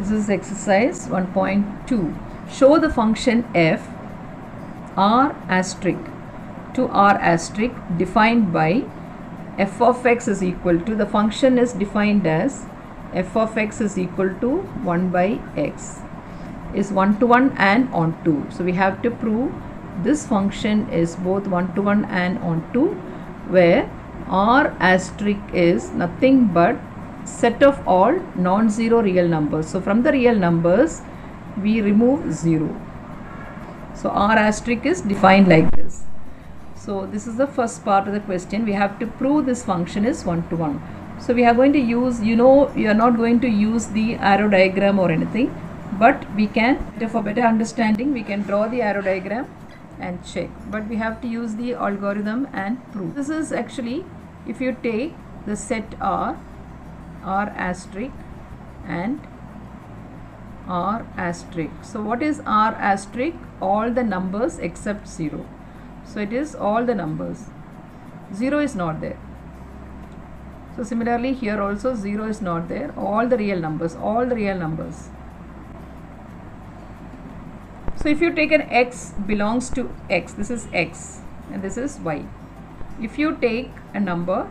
This is exercise 1.2. Show the function f r asterisk to r asterisk defined by f of x is equal to, the function is defined as f of x is equal to 1 by x, is 1 to 1 and onto. So we have to prove this function is both 1 to 1 and onto, where r asterisk is nothing but set of all non-zero real numbers. So from the real numbers we remove 0. So r asterisk is defined like this. So this is the first part of the question. We have to prove this function is 1 to 1. So we are going to use, you are not going to use the arrow diagram or anything, but we can, for better understanding, we can draw the arrow diagram and check, but we have to use the algorithm and prove. This is actually, if you take the set r asterisk and r asterisk. So what is r asterisk? All the numbers except 0. So it is all the numbers. 0 is not there. So similarly here also 0 is not there. All the real numbers, all the real numbers. So if you take an x belongs to x, this is x and this is y. If you take a number,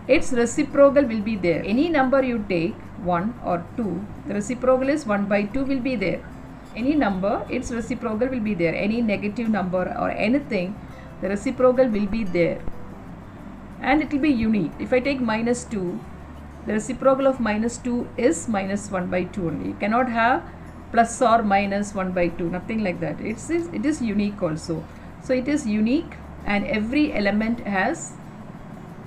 its reciprocal will be there. Any number you take, 1 or 2, the reciprocal is 1 by 2 will be there. Any number, its reciprocal will be there. Any negative number or anything, the reciprocal will be there. And it will be unique. If I take minus 2, the reciprocal of minus 2 is minus 1 by 2 only. You cannot have plus or minus 1 by 2, nothing like that. It is unique also. So it is unique and every element has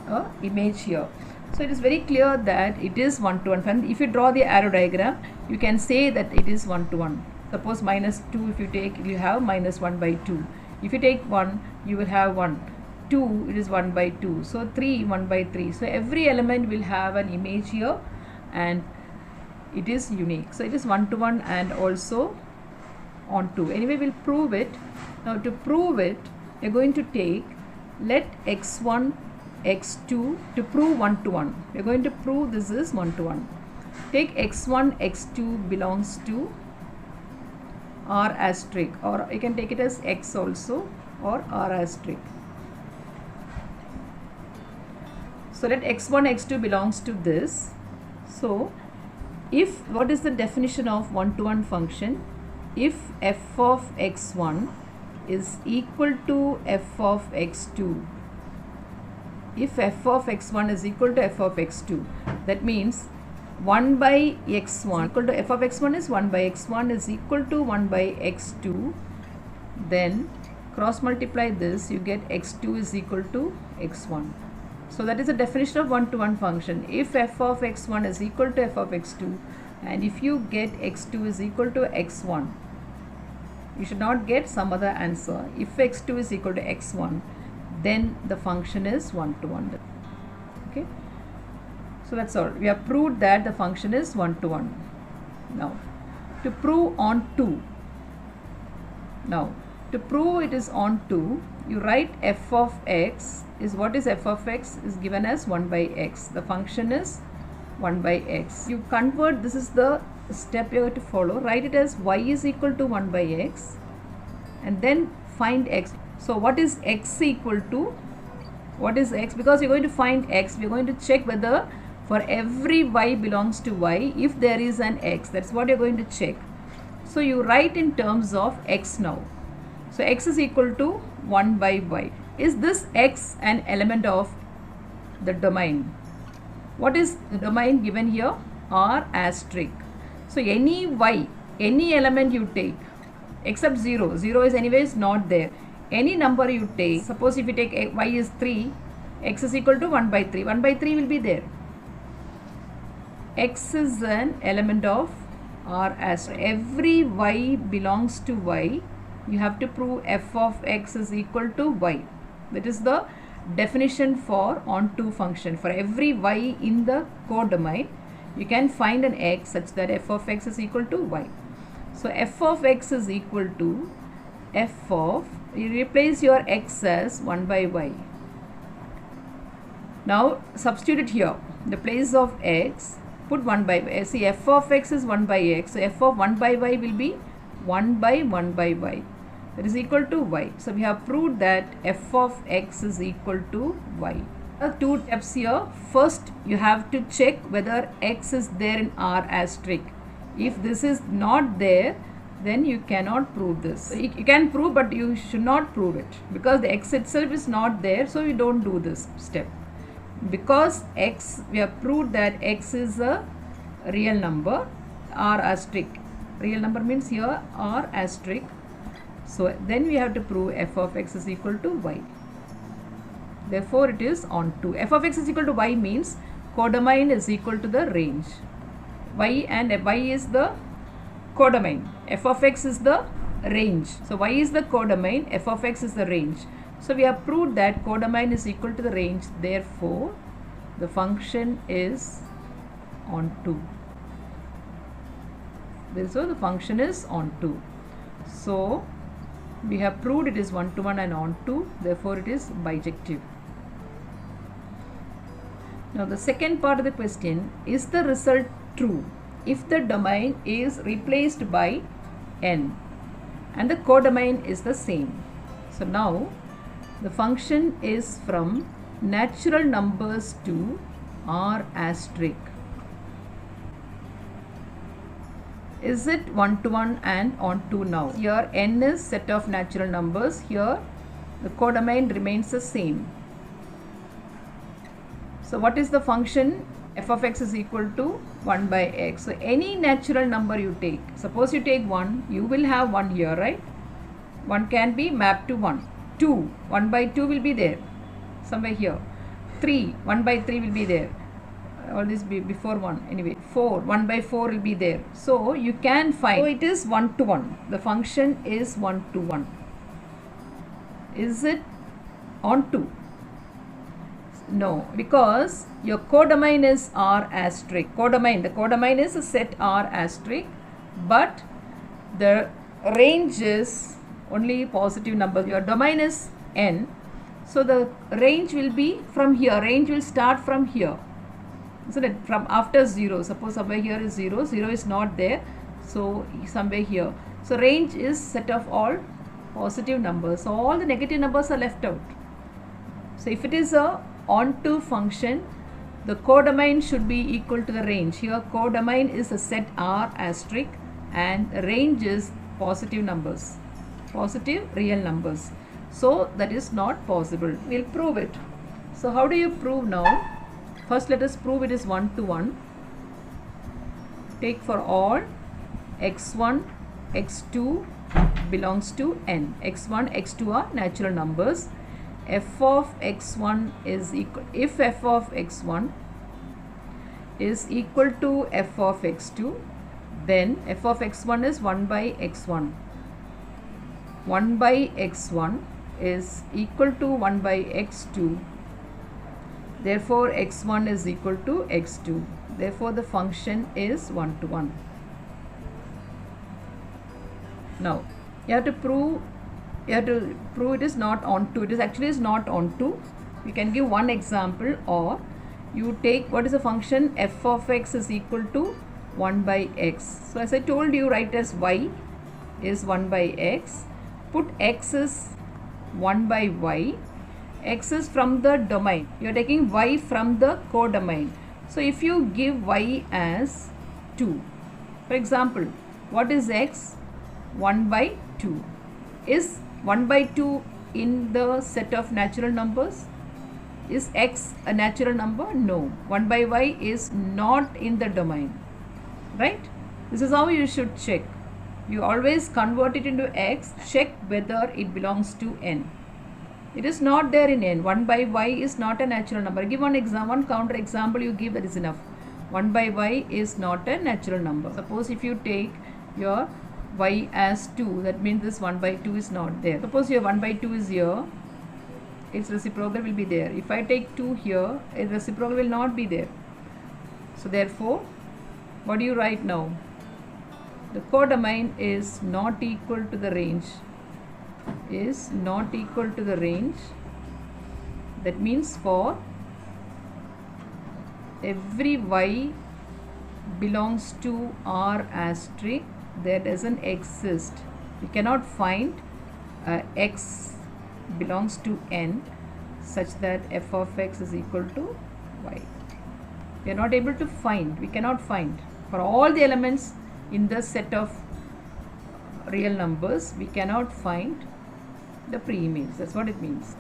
a image here. So it is very clear that it is 1 to 1. And if you draw the arrow diagram, you can say that it is 1 to 1. Suppose minus 2, if you take, you have minus 1 by 2. If you take 1, you will have 1. 2, it is 1 by 2. So 3, 1 by 3. So every element will have an image here and it is unique. So it is 1 to 1 and also onto. Anyway, we'll prove it. Now to prove it, we are going to take, let x1, x2 to prove 1 to 1. We are going to prove this is 1 to 1. Take x1, x2 belongs to r asterisk, or you can take it as x also, or r asterisk. So let x1, x2 belongs to this. So if, what is the definition of 1 to 1 function? If f of x1 is equal to f of x2, if f of x1 is equal to f of x2, that means 1 by x1 equal to f of x1 is 1 by x1 is equal to 1 by x2, then cross multiply this, you get x2 is equal to x1. So that is the definition of 1 to 1 function. If f of x1 is equal to f of x2 and if you get x2 is equal to x1, you should not get some other answer. If x2 is equal to x1, then the function is 1 to 1. Okay. So that's all. We have proved that the function is 1 to 1. Now, to prove onto. Now, to prove it is onto, you write f of x is, what is f of x? Is given as 1 by x. The function is 1 by x. You convert, this is the step you have to follow. Write it as y is equal to 1 by x and then find x. So what is x equal to? What is x? Because you're going to find x, we're going to check whether for every y belongs to y, if there is an x, that's what you're going to check. So you write in terms of x now. So x is equal to 1 by y. Is this x an element of the domain? What is the domain given here? R asterisk. So any y, any element you take, except 0. 0 is anyways not there. Any number you take, suppose if you take y is 3, x is equal to 1 by 3. 1 by 3 will be there. X is an element of R asterisk. Every y belongs to y. You have to prove f of x is equal to y. That is the definition for onto function. For every y in the codomain, you can find an x such that f of x is equal to y. So f of x is equal to f of, you replace your x as 1 by y. Now substitute it here. The place of x, put 1 by y. See, f of x is 1 by x. So f of 1 by y will be 1 by 1 by y. That is equal to y. So we have proved that f of x is equal to y. Two steps here. First, you have to check whether x is there in R asterisk. If this is not there, then you cannot prove this. You can prove, but you should not prove it because the x itself is not there, so you don't do this step. Because x, we have proved that x is a real number, R asterisk. Real number means here R asterisk. So then we have to prove f of x is equal to y. Therefore it is onto. F of x is equal to y means codomain is equal to the range. Y and y is the codomain. F of x is the range. So y is the codomain, f of x is the range. So we have proved that codomain is equal to the range. Therefore the function is onto. So the function is onto. So we have proved it is one-to-one and onto. Therefore it is bijective. Now the second part of the question, is the result true if the domain is replaced by n and the codomain is the same? So now the function is from natural numbers to R asterisk. Is it one-to-one and onto now? Here n is set of natural numbers. Here the codomain remains the same. So what is the function? F of x is equal to 1 by x. So any natural number you take, suppose you take 1, you will have 1 here, right? 1 can be mapped to 1. 2, 1 by 2 will be there somewhere here. 3, 1 by 3 will be there. All this be before 1 anyway. 4, 1 by 4 will be there. So you can find. So it is 1-to-1. The function is 1-to-1. Is it onto? No, because your codomain is R asterisk. Codomain, the codomain is a set R asterisk, but the range is only positive numbers. Your domain is n, so the range will be from here. Range will start from here, isn't it? From after 0. Suppose somewhere here is 0. 0 is not there, so somewhere here. So range is set of all positive numbers. So all the negative numbers are left out. So if it is a onto function, the codomain should be equal to the range. Here codomain is a set R asterisk and range is positive numbers, positive real numbers. So that is not possible. We'll prove it. So how do you prove now? First let us prove it is 1-to-1. Take for all x1, x2 belongs to n. x1, x2 are natural numbers. F of x1 is equal, if f of x1 is equal to f of x2, then f of x1 is 1 by x1. 1 by x1 is equal to 1 by x2. Therefore x1 is equal to x2. Therefore the function is 1-to-1. Now you have to prove it is not onto. It is actually is not onto. You can give one example, or you take what is the function f of x is equal to 1 by x. So as I told you, write as y is 1 by x. Put x is 1 by y. X is from the domain. You are taking y from the codomain. So if you give y as 2, for example, what is x? 1 by 2. Is 1 by 2 in the set of natural numbers? Is x a natural number? No. 1 by y is not in the domain, right? This is how you should check. You always convert it into x, check whether it belongs to n. It is not there in n. 1 by y is not a natural number. Give one counter example you give, that is enough. 1 by y is not a natural number. Suppose if you take your y as 2, that means this 1 by 2 is not there. Suppose your 1 by 2 is here, its reciprocal will be there. If I take 2 here, its reciprocal will not be there. So therefore, what do you write now? The codomain is not equal to the range. Is not equal to the range. That means for every y belongs to R asterisk, there doesn't exist. We cannot find x belongs to n such that f of x is equal to y. We are not able to find, we cannot find. For all the elements in the set of real numbers, we cannot find the pre-image. That's what it means.